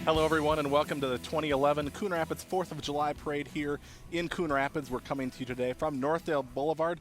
Hello, everyone, and welcome to the 2011 Coon Rapids 4th of July Parade here in Coon Rapids. We're coming to you today from Northdale Boulevard,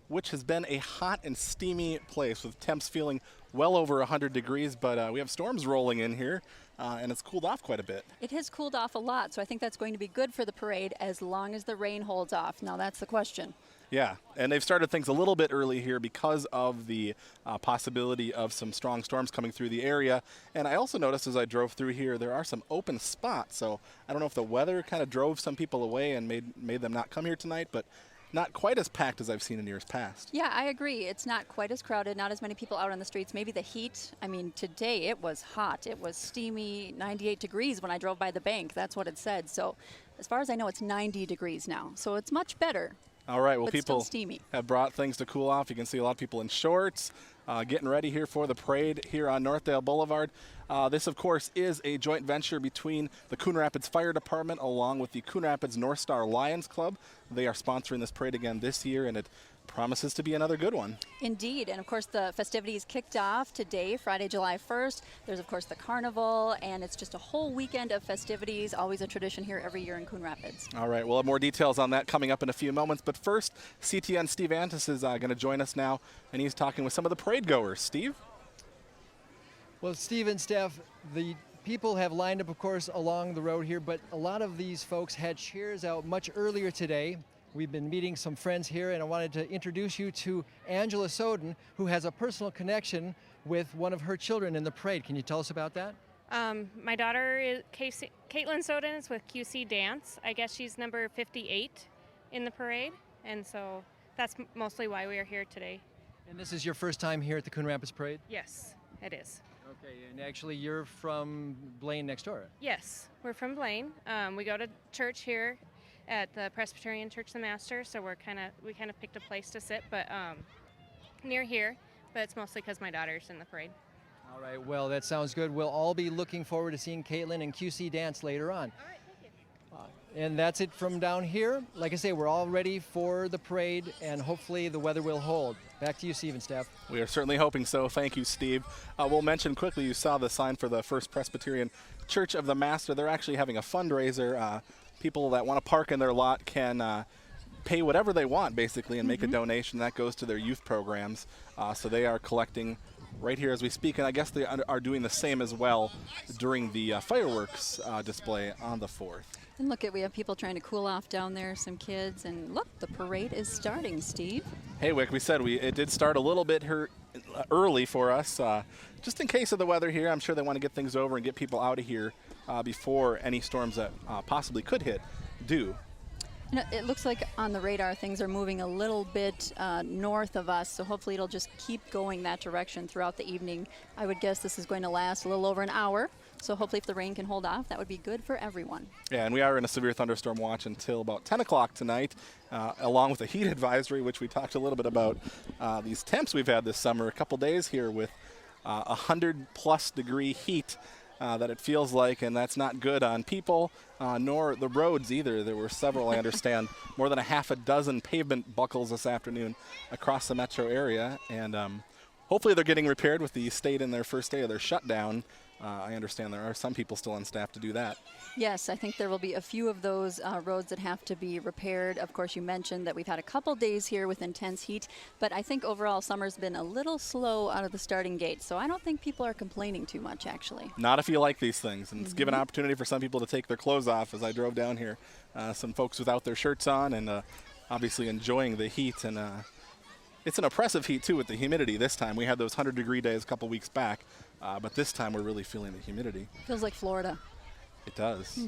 which has been a hot and steamy place with temps feeling well over 100 degrees, but we have storms rolling in here, and it's cooled off quite a bit. It has cooled off a lot, so I think that's going to be good for the parade as long as the rain holds off. Now, that's the question. Yeah, and they've started things a little bit early here because of the possibility of some strong storms coming through the area. And I also noticed as I drove through here, there are some open spots. So I don't know if the weather kind of drove some people away and made them not come here tonight, but not quite as packed as I've seen in years past. Yeah, I agree. It's not quite as crowded, not as many people out on the streets. Maybe the heat. I mean, today it was hot. It was steamy, 98 degrees when I drove by the bank. That's what it said. So as far as I know, it's 90 degrees now. So it's much better. All right, well, but people still steamy. Have brought things to cool off. You can see a lot of people in shorts getting ready here for the parade here on Northdale Boulevard. This, of course, is a joint venture between the Coon Rapids Fire Department along with the Coon Rapids North Star Lions Club. They are sponsoring this parade again this year, and it promises to be another good one. Indeed, and of course the festivities kicked off today, Friday, July 1st. There's of course the carnival, and it's just a whole weekend of festivities, always a tradition here every year in Coon Rapids. All right, we'll have more details on that coming up in a few moments, but first, CTN Steve Antis is going to join us now, and he's talking with some of the parade goers. Steve? Well, Steve and Steph, the people have lined up, of course, along the road here, but a lot of these folks had chairs out much earlier today. We've been meeting some friends here, and I wanted to introduce you to Angela Soden, who has a personal connection with one of her children in the parade. Can you tell us about that? My daughter is Caitlin Soden is with QC Dance. I guess she's number 58 in the parade, and so that's mostly why we are here today. And this is your first time here at the Coon Rapids Parade? Yes, it is. Okay, and actually you're from Blaine next door. Yes, we're from Blaine. We go to church here at the Presbyterian Church of the Master, so we kind of picked a place to sit, but near here. But it's mostly because my daughter's in the parade. All right, well, that sounds good. We'll all be looking forward to seeing Caitlin and QC Dance later on. All right, thank you. And that's it from down here. Like I say, we're all ready for the parade, and hopefully the weather will hold. Back to you, Steve and Steph. We are certainly hoping so. Thank you, Steve. We'll mention quickly, you saw the sign for the First Presbyterian Church of the Master. They're actually having a fundraiser. People that want to park in their lot can pay whatever they want, basically, and make a donation. That goes to their youth programs. So they are collecting right here as we speak, and I guess they are doing the same as well during the fireworks display on the 4th. And look, we have people trying to cool off down there, some kids, and look, the parade is starting, Steve. Hey, Wick, we said it did start a little bit early for us. Just in case of the weather here, I'm sure they want to get things over and get people out of here before any storms that possibly could hit do. You know, it looks like on the radar things are moving a little bit north of us, so hopefully it'll just keep going that direction throughout the evening. I would guess this is going to last a little over an hour, so hopefully if the rain can hold off, that would be good for everyone. Yeah, and we are in a severe thunderstorm watch until about 10 o'clock tonight, along with a heat advisory, which we talked a little bit about. These temps we've had this summer, a couple days here with 100-plus degree heat. That it feels like, and that's not good on people, nor the roads either. There were several, I understand, more than a half a dozen pavement buckles this afternoon across the metro area, and hopefully they're getting repaired with the state in their first day of their shutdown. I understand there are some people still on staff to do that. Yes, I think there will be a few of those roads that have to be repaired. Of course, you mentioned that we've had a couple days here with intense heat, but I think overall summer's been a little slow out of the starting gate, so I don't think people are complaining too much, actually. Not if you like these things, and it's given an opportunity for some people to take their clothes off as I drove down here. Some folks without their shirts on and obviously enjoying the heat, and it's an oppressive heat, too, with the humidity this time. We had those 100-degree days a couple weeks back, but this time we're really feeling the humidity. Feels like Florida. It does,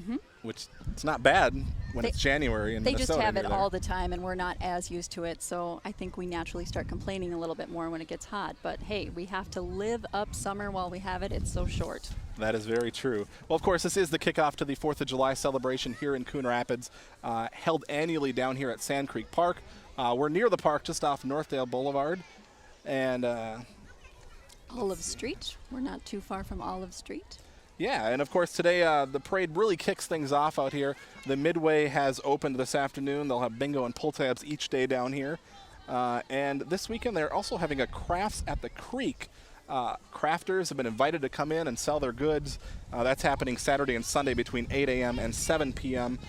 which it's not bad when it's January in Minnesota. They just have it all the time, and we're not as used to it, so I think we naturally start complaining a little bit more when it gets hot. But, hey, we have to live up summer while we have it. It's so short. That is very true. Well, of course, this is the kickoff to the 4th of July celebration here in Coon Rapids, held annually down here at Sand Creek Park. We're near the park, just off Northdale Boulevard, and Olive Street. We're not too far from Olive Street. Yeah, and of course today the parade really kicks things off out here. The Midway has opened this afternoon. They'll have bingo and pull tabs each day down here. And this weekend they're also having a Crafts at the Creek crafters have been invited to come in and sell their goods. That's happening Saturday and Sunday between 8 a.m. and 7 p.m.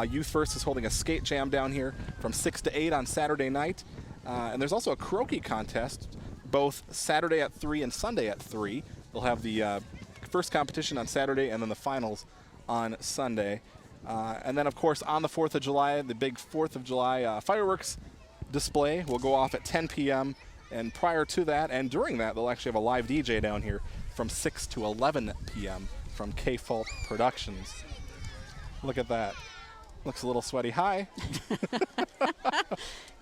Youth First is holding a skate jam down here from 6 to 8 on Saturday night. And there's also a croquis contest both Saturday at 3 and Sunday at 3. They'll have the first competition on Saturday and then the finals on Sunday. And then, of course, on the 4th of July, the big 4th of July fireworks display will go off at 10 p.m. And prior to that and during that, they'll actually have a live DJ down here from 6 to 11 p.m. from K-Fault Productions. Look at that. Looks a little sweaty. Hi.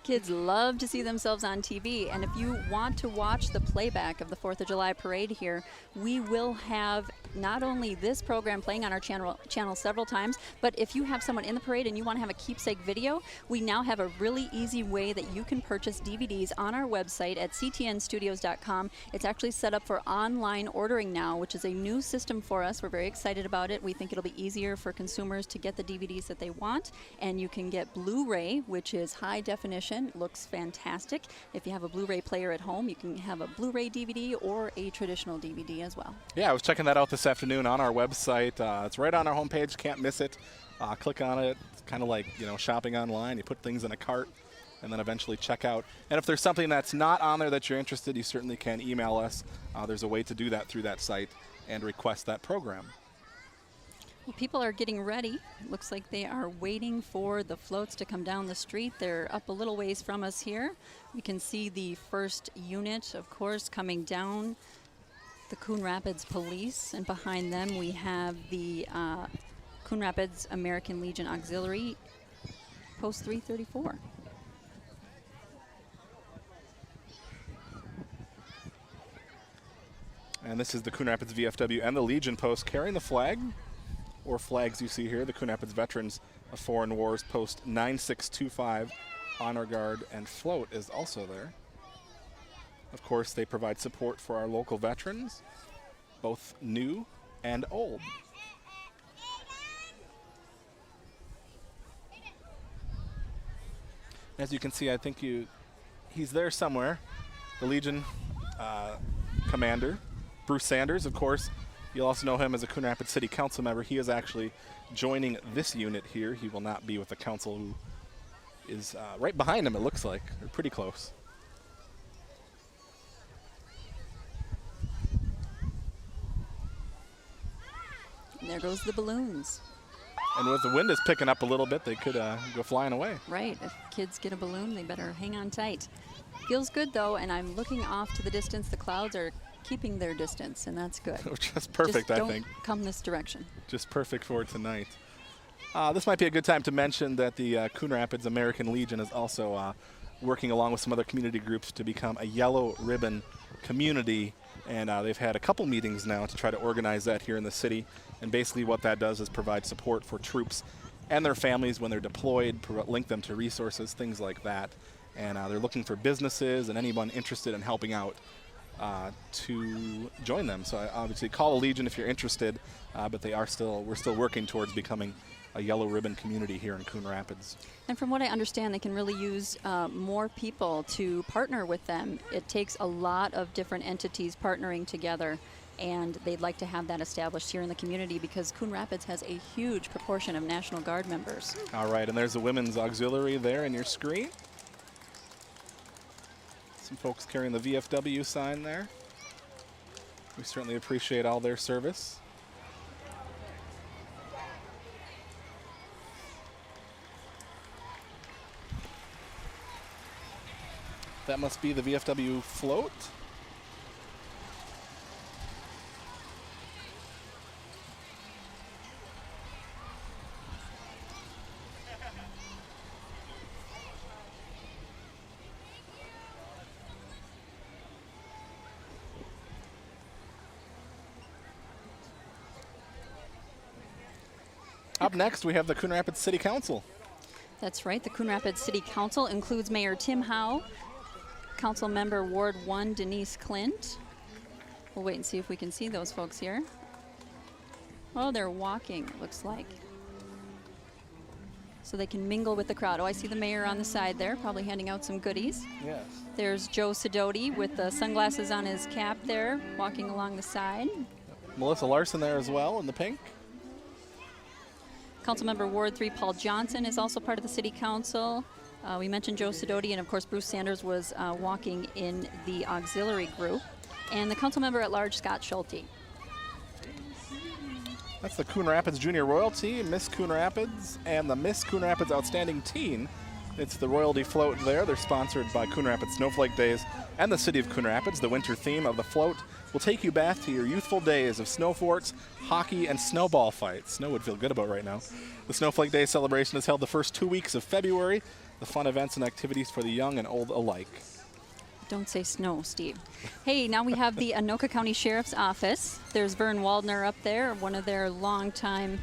Kids love to see themselves on TV, and if you want to watch the playback of the 4th of July parade here, we will have not only this program playing on our channel several times, but if you have someone in the parade and you want to have a keepsake video, we now have a really easy way that you can purchase DVDs on our website at ctnstudios.com. It's actually set up for online ordering now, which is a new system for us. We're very excited about it. We think it'll be easier for consumers to get the DVDs that they want, and you can get Blu-ray, which is high definition. Looks fantastic. If you have a Blu-ray player at home, you can have a Blu-ray DVD or a traditional DVD as well. Yeah, I was checking that out this afternoon on our website. It's right on our homepage. Can't miss it. Click on it. It's kind of like, shopping online. You put things in a cart and then eventually check out. And if there's something that's not on there that you're interested, you certainly can email us. There's a way to do that through that site and request that program. Well, people are getting ready. It looks like they are waiting for the floats to come down the street. They're up a little ways from us here. We can see the first unit, of course, coming down, the Coon Rapids Police, and behind them we have the Coon Rapids American Legion Auxiliary, Post 334. And this is the Coon Rapids VFW and the Legion Post carrying the flag, or flags you see here. The Coon Rapids Veterans of Foreign Wars Post 9625, Honor Guard, and Float is also there. Of course, they provide support for our local veterans, both new and old. As you can see, I think he's there somewhere. The Legion commander, Bruce Sanders, of course. You'll also know him as a Coon Rapids City Council member. He is actually joining this unit here. He will not be with the council, who is right behind him, it looks like. They're pretty close. And there goes the balloons. And with the wind is picking up a little bit, they could go flying away. Right. If kids get a balloon, they better hang on tight. Feels good, though, and I'm looking off to the distance. The clouds are keeping their distance, and that's good. Just perfect, Just I think. don't come this direction. Just perfect for tonight. This might be a good time to mention that the Coon Rapids American Legion is also working along with some other community groups to become a yellow ribbon community, and they've had a couple meetings now to try to organize that here in the city. And basically what that does is provide support for troops and their families when they're deployed, link them to resources, things like that. And they're looking for businesses and anyone interested in helping out to join them. So obviously call a Legion if you're interested, but we're still working towards becoming a yellow ribbon community here in Coon Rapids. And from what I understand, they can really use more people to partner with them. It takes a lot of different entities partnering together, and they'd like to have that established here in the community because Coon Rapids has a huge proportion of National Guard members. All right, and there's the Women's Auxiliary there in your screen. Some folks carrying the VFW sign there. We certainly appreciate all their service. That must be the VFW float. Up next, we have the Coon Rapids City Council. That's right. The Coon Rapids City Council includes Mayor Tim Howe, Council Member Ward 1 Denise Clint. We'll wait and see if we can see those folks here. Oh, they're walking, it looks like. so they can mingle with the crowd. Oh, I see the mayor on the side there, probably handing out some goodies. Yes. There's Joe Sidoti with the sunglasses on his cap there, walking along the side. Melissa Larson there as well in the pink. Councilmember Ward 3 Paul Johnson is also part of the City Council. We mentioned Joe Sidoti, and of course Bruce Sanders was walking in the auxiliary group. And the Councilmember at Large Scott Schulte. That's the Coon Rapids Junior Royalty, Miss Coon Rapids, and the Miss Coon Rapids Outstanding Teen. It's the royalty float there. They're sponsored by Coon Rapids Snowflake Days and the City of Coon Rapids. The winter theme of the float will take you back to your youthful days of snow forts, hockey, and snowball fights. Snow would feel good about right now. The Snowflake Day celebration is held the first 2 weeks of February. The fun events and activities for the young and old alike. Don't say snow, Steve. Hey, now we have the Anoka County Sheriff's Office. There's Vern Waldner up there, one of their longtime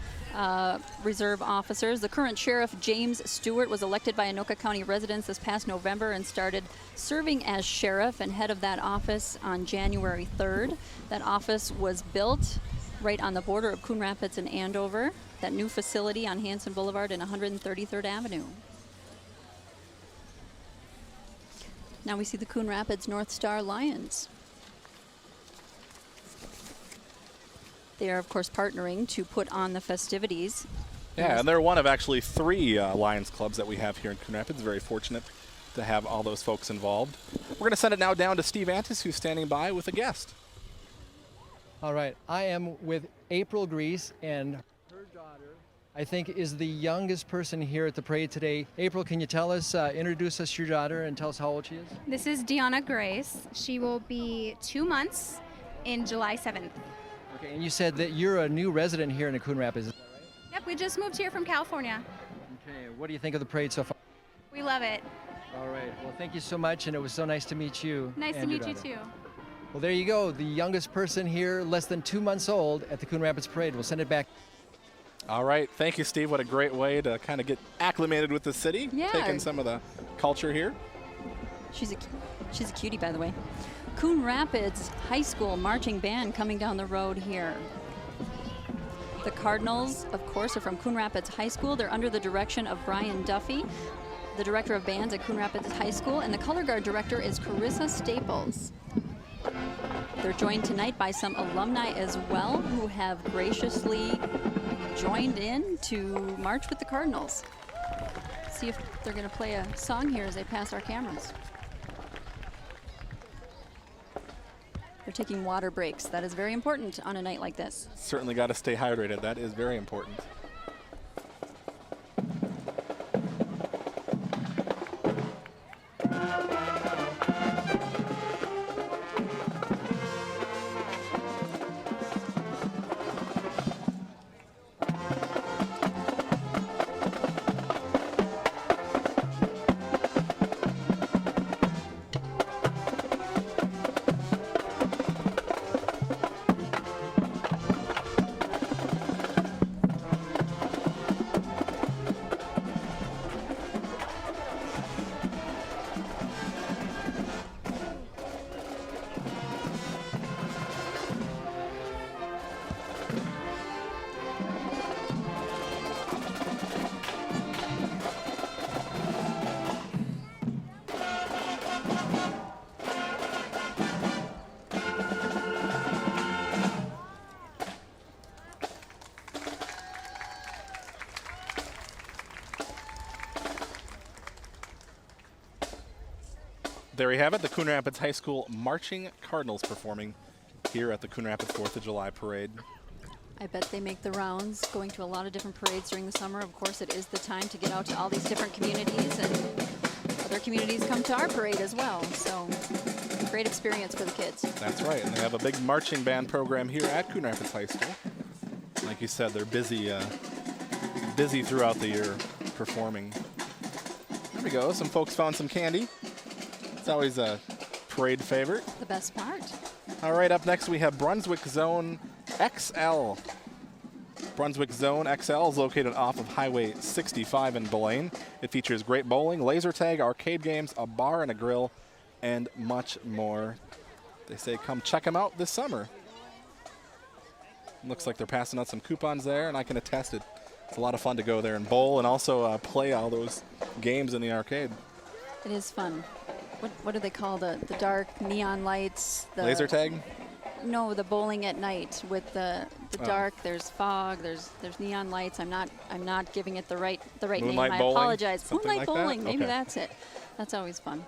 reserve officers. The current sheriff, James Stewart, was elected by Anoka County residents this past November and started serving as sheriff and head of that office on January 3rd. That office was built right on the border of Coon Rapids and Andover, that new facility on Hanson Boulevard and 133rd Avenue. Now we see the Coon Rapids North Star Lions. They are, of course, partnering to put on the festivities. Yeah, and they're one of actually 3 Lions clubs that we have here in Coon Rapids. Very fortunate to have all those folks involved. We're going to send it now down to Steve Antis, who's standing by with a guest. All right, I am with April Grease, and her daughter, I think, is the youngest person here at the parade today. April, can you tell us, introduce us your daughter and tell us how old she is? This is Deanna Grace. She will be 2 months in July 7th. Okay, and you said that you're a new resident here in Coon Rapids, is that right? Yep, we just moved here from California. Okay, what do you think of the parade so far? We love it. All right, well, thank you so much, and it was so nice to meet you. Nice to and your meet you daughter. too. Well, there you go, the youngest person here, less than 2 months old at the Coon Rapids Parade. We'll send it back. All right, thank you, Steve. What a great way to kind of get acclimated with the city, Yeah. taking some of the culture here. She's a cutie, by the way. Coon Rapids High School marching band coming down the road here. The Cardinals, of course, are from Coon Rapids High School. They're under the direction of Brian Duffy, the director of bands at Coon Rapids High School, and the color guard director is Carissa Staples. They're joined tonight by some alumni as well who have graciously joined in to march with the Cardinals. See if they're going to play a song here as they pass our cameras. They're taking water breaks. That is very important on a night like this. Certainly got to stay hydrated. That is very important. There we have it, the Coon Rapids High School Marching Cardinals performing here at the Coon Rapids 4th of July Parade. I bet they make the rounds, going to a lot of different parades during the summer. Of course, it is the time to get out to all these different communities, and other communities come to our parade as well. So, great experience for the kids. That's right, and they have a big marching band program here at Coon Rapids High School. Like you said, they're busy throughout the year performing. There we go, some folks found some candy. It's always a parade favorite. The best part. All right, up next we have Brunswick Zone XL. Brunswick Zone XL is located off of Highway 65 in Blaine. It features great bowling, laser tag, arcade games, a bar and a grill, and much more. They say come check them out this summer. Looks like they're passing out some coupons there, and I can attest it. It's a lot of fun to go there and bowl and also play all those games in the arcade. It is fun. What do they call the dark neon lights? The Laser tag? No, the bowling at night with the dark. There's fog. There's neon lights. I'm not giving it the right Moonlight name. bowling? I apologize. Something Moonlight like that? bowling. Maybe Okay. that's it. That's always fun.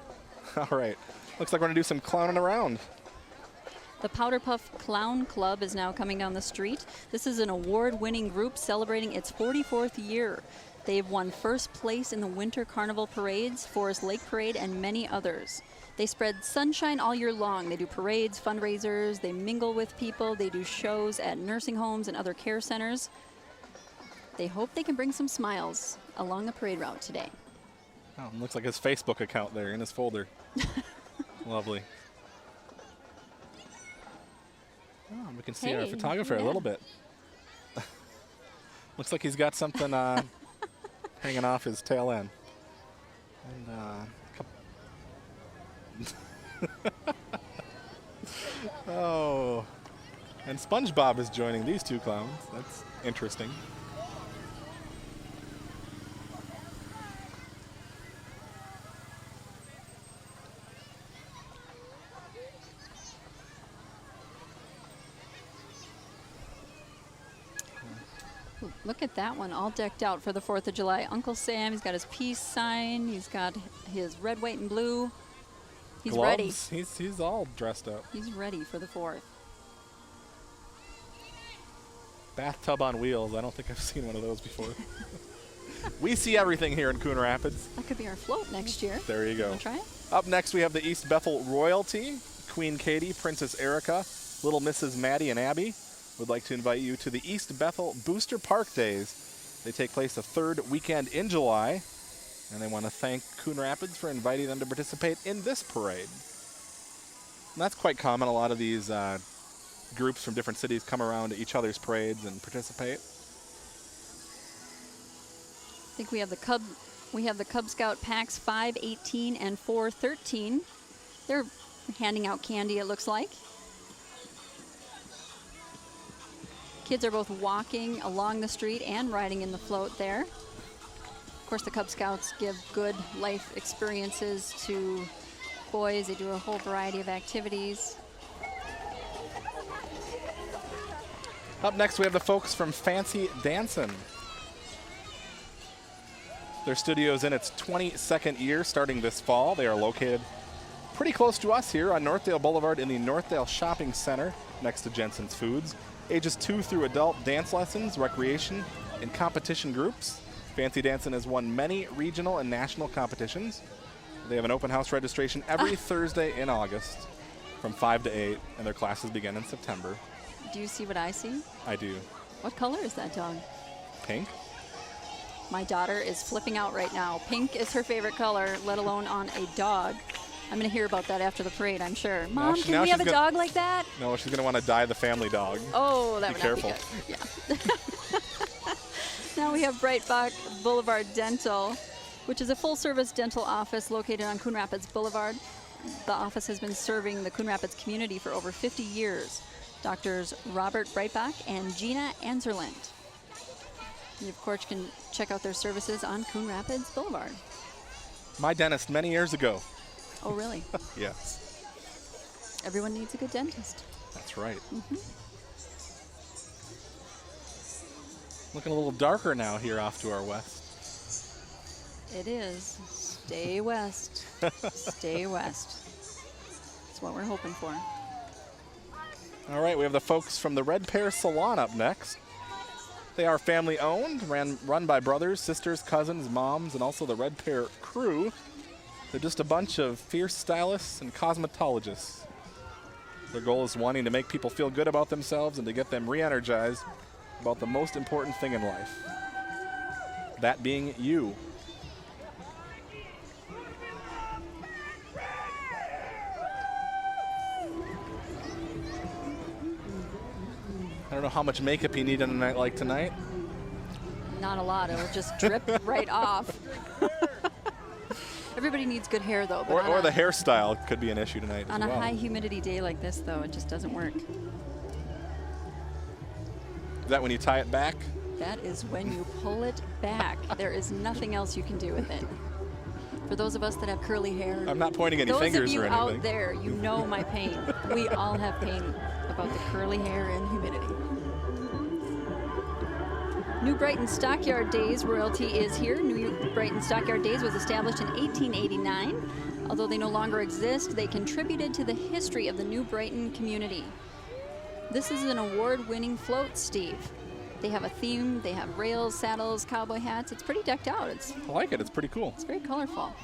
All right. Looks like we're going to do some clowning around. The Powder Puff Clown Club is now coming down the street. This is an award-winning group celebrating its 44th year. They've won first place in the Winter Carnival Parades, Forest Lake Parade, and many others. They spread sunshine all year long. They do parades, fundraisers, they mingle with people, they do shows at nursing homes and other care centers. They hope they can bring some smiles along the parade route today. Oh, looks like his Facebook account there in his folder. Lovely. Oh, we can see our Hey, photographer a yeah. little bit. Looks like he's got something hanging off his tail end. And oh, and SpongeBob is joining these two clowns. That's interesting. Ooh, look at that one, all decked out for the 4th of July. Uncle Sam, he's got his peace sign. He's got his red, white, and blue. He's ready. Gloves. He's all dressed up. He's ready for the 4th. Bathtub on wheels. I don't think I've seen one of those before. We see everything here in Coon Rapids. That could be our float next year. There you go. Wanna try it? Up next, we have the East Bethel royalty. Queen Katie, Princess Erica, Little Mrs. Maddie, and Abby would like to invite you to the East Bethel Booster Park Days. They take place the 3rd weekend in July, and they want to thank Coon Rapids for inviting them to participate in this parade. And that's quite common. A lot of these groups from different cities come around to each other's parades and participate. I think we have the Cub Scout packs 518 and 413. They're handing out candy, it looks like. Kids are both walking along the street and riding in the float there. Of course, the Cub Scouts give good life experiences to boys. They do a whole variety of activities. Up next, we have the folks from Fancy Dancin'. Their studio is in its 22nd year, starting this fall. They are located pretty close to us here on Northdale Boulevard in the Northdale Shopping Center next to Jensen's Foods. Ages 2 through adult dance lessons, recreation, and competition groups. Fancy Dancin' has won many regional and national competitions. They have an open house registration every Thursday in August from 5 to 8, and their classes begin in September. Do you see what I see? I do. What color is that dog? Pink? My daughter is flipping out right now. Pink is her favorite color, let alone on a dog. I'm going to hear about that after the parade, I'm sure. Mom, now can we she's have a gonna- dog like that? No, she's going to want to dye the family dog. Oh, that Be would careful. not be good. Yeah. Now we have Breitbach Boulevard Dental, which is a full-service dental office located on Coon Rapids Boulevard. The office has been serving the Coon Rapids community for over 50 years. Doctors Robert Breitbach and Gina Anzerland. You, of course, can check out their services on Coon Rapids Boulevard. My dentist many years ago. Oh, really? Yes, Everyone needs a good dentist. that's right. Looking a little darker now here off to our west. It is. Stay west. Stay west. That's what we're hoping for. All right, we have the folks from the Red Pear Salon up next. They are family owned, run by brothers, sisters, cousins, moms, and also the Red Pear crew. They're just a bunch of fierce stylists and cosmetologists. Their goal is wanting to make people feel good about themselves and to get them re-energized about the most important thing in life. That being you. I don't know how much makeup you need on a night like tonight. Not a lot. It'll just drip right off. Everybody needs good hair, though. But Or the hairstyle could be an issue tonight on as a well. high humidity day like this, though, it just doesn't work. Is that when you tie it back? That is when you pull it back. There is nothing else you can do with it. For those of us that have curly hair, I'm not pointing any those fingers of you or anything. out there, you know my pain. We all have pain about the curly hair and humidity. New Brighton Stockyard Days royalty is here. New Brighton Stockyard Days was established in 1889. Although they no longer exist, they contributed to the history of the New Brighton community. This is an award-winning float, Steve. They have a theme, they have rails, saddles, cowboy hats. It's pretty decked out. I like it. It's pretty cool. It's very colorful.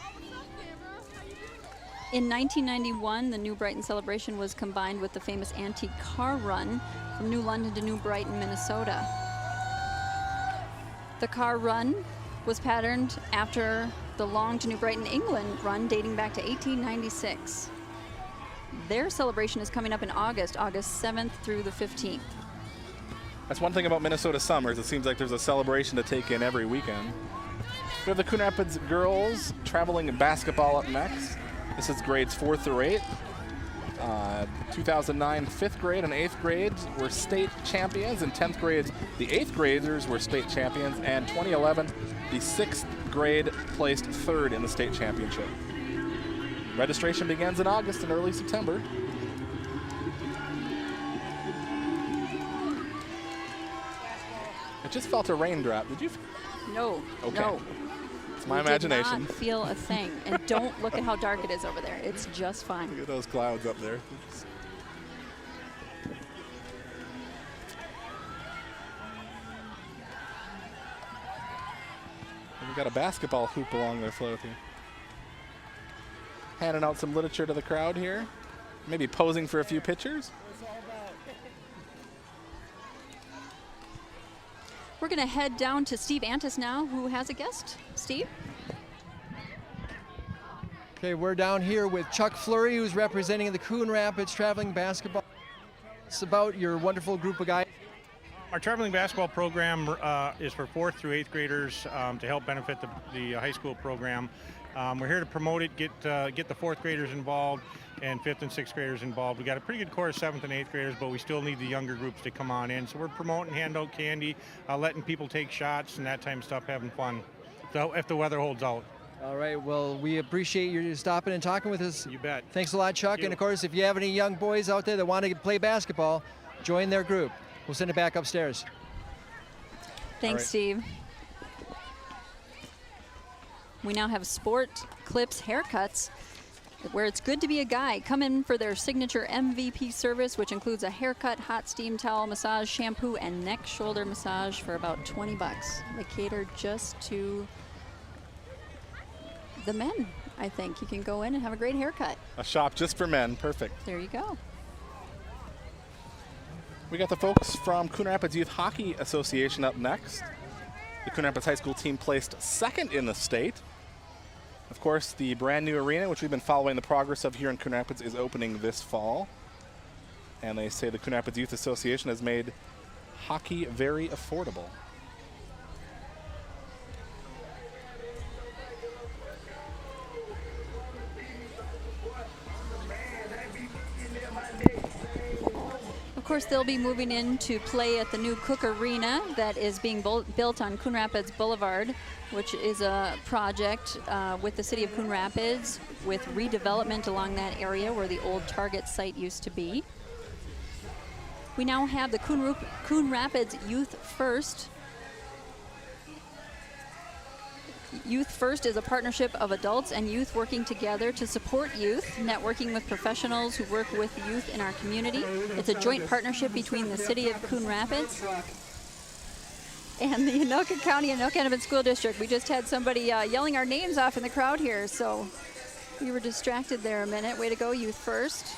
In 1991, the New Brighton celebration was combined with the famous antique car run from New London to New Brighton, Minnesota. The car run was patterned after the Long to New Brighton, England run dating back to 1896. Their celebration is coming up in August 7th through the 15th. That's one thing about Minnesota summers. It seems like there's a celebration to take in every weekend. We have the Coon Rapids girls traveling basketball up next. This is grades 4 through 8. 2009 5th grade and 8th grades were state champions. In 10th grades, the 8th graders were state champions. And 2011, the 6th grade placed 3rd in the state championship. Registration begins in August and early September. I just felt a raindrop. Did you? No, Okay. no. It's my We imagination. did not feel a thing. And don't look at how dark it is over there. It's just fine. Look at those clouds up there. We've got a basketball hoop along their floating. Handing out some literature to the crowd here. Maybe posing for a few pictures. We're going to head down to Steve Antis now, who has a guest. Steve? Okay, we're down here with Chuck Fleury, who's representing the Coon Rapids Traveling Basketball. It's about your wonderful group of guys. Our traveling basketball program is for 4th through 8th graders to help benefit the high school program. We're here to promote it, get the 4th graders involved and 5th and 6th graders involved. We got a pretty good core of 7th and 8th graders, but we still need the younger groups to come on in. So we're promoting, hand out candy, letting people take shots and that type of stuff, having fun, so if the weather holds out. All right, well, we appreciate you stopping and talking with us. You bet. Thanks a lot, Chuck. Thank you. And of course, if you have any young boys out there that want to play basketball, join their group. We'll send it back upstairs. Thanks, right. Steve. We now have Sport Clips Haircuts, where it's good to be a guy. Come in for their signature MVP service, which includes a haircut, hot steam towel, massage, shampoo, and neck shoulder massage for about $20. They cater just to the men, I think. You can go in and have a great haircut. A shop just for men. Perfect. There you go. We got the folks from Coon Rapids Youth Hockey Association up next. The Coon Rapids High School team placed 2nd in the state. Of course, the brand new arena, which we've been following the progress of here in Coon Rapids, is opening this fall. And they say the Coon Rapids Youth Association has made hockey very affordable. Of course, they'll be moving in to play at the new Cook Arena that is being built on Coon Rapids Boulevard, which is a project with the city of Coon Rapids with redevelopment along that area where the old Target site used to be. We now have the Coon Rapids Youth First. Youth First is a partnership of adults and youth working together to support youth, networking with professionals who work with youth in our community. It's a joint partnership between the city of Coon Rapids and the Anoka County and Anoka School District. We just had somebody yelling our names off in the crowd here, so we were distracted there a minute. Way to go, Youth First.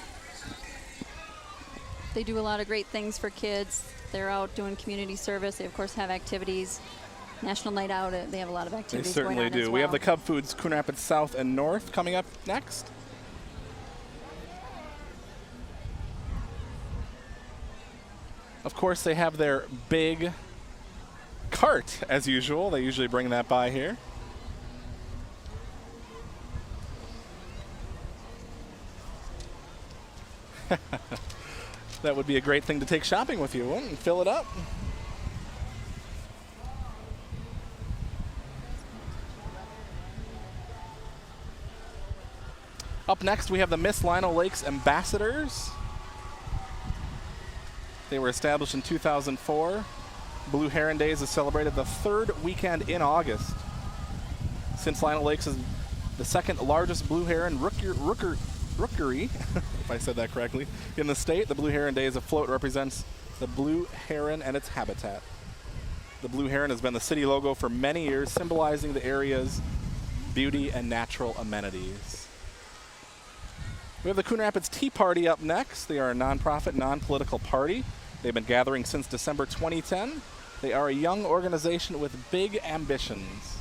They do a lot of great things for kids. They're out doing community service. They, of course, have activities. National Night Out, they have a lot of They activities certainly going on do. as well. We have the Cub Foods Coon Rapids South and North coming up next. Of course, they have their big cart, as usual. They usually bring that by here. That would be a great thing to take shopping with you, wouldn't it? Fill it up. Up next, we have the Miss Lino Lakes Ambassadors. They were established in 2004. Blue Heron Days is celebrated the third weekend in August. Since Lino Lakes is the second largest blue heron rookery, if I said that correctly, in the state, the Blue Heron Days afloat represents the blue heron and its habitat. The blue heron has been the city logo for many years, symbolizing the area's beauty and natural amenities. We have the Coon Rapids Tea Party up next. They are a nonprofit, non-political party. They've been gathering since December 2010. They are a young organization with big ambitions.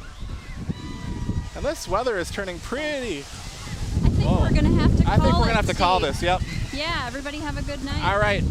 And this weather is turning pretty. I think we're going to have to call I think we're it, going to have to call Steve. this, yep. Yeah, everybody have a good night. All right.